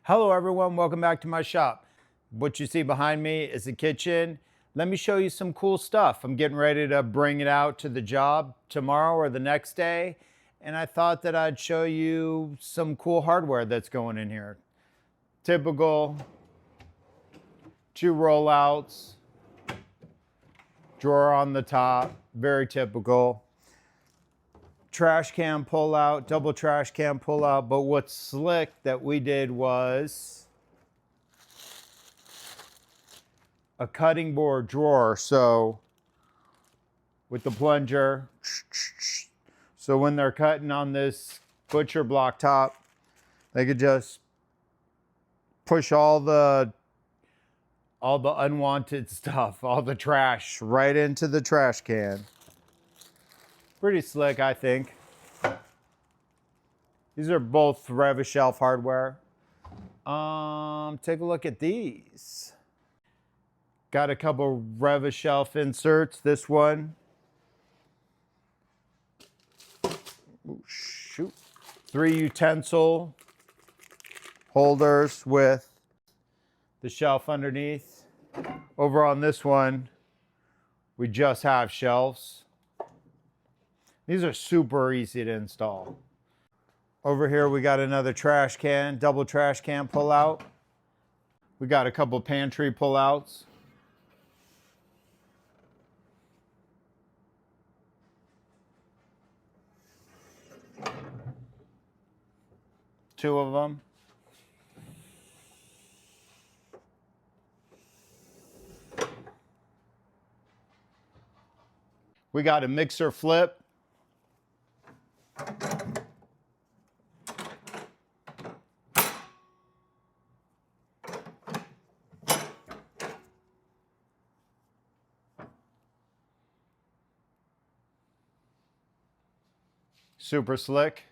Hello everyone, welcome back to my shop. What you see behind me is the kitchen. Let me show you some cool stuff. I'm getting ready to bring it out to the job tomorrow or the next day, and I thought that I'd show you some cool hardware that's going in here. Typical 2 rollouts, drawer on the top, very typical. Trash can pull out, double trash can pull out, but what's slick that we did was a cutting board drawer. So with the plunger, so when they're cutting on this butcher block top, they could just push all the unwanted stuff, all the trash right into the trash can. Pretty slick, I think. These are both Rev-A-Shelf hardware. Take a look at these. Got a couple Rev-A-Shelf inserts. This one. Ooh, shoot. 3 utensil holders with the shelf underneath. Over on this one, we just have shelves. These are super easy to install. Over here, we got another trash can, double trash can pull out. We got a couple pantry pull outs. Two of them. We got a mixer flip. Super slick.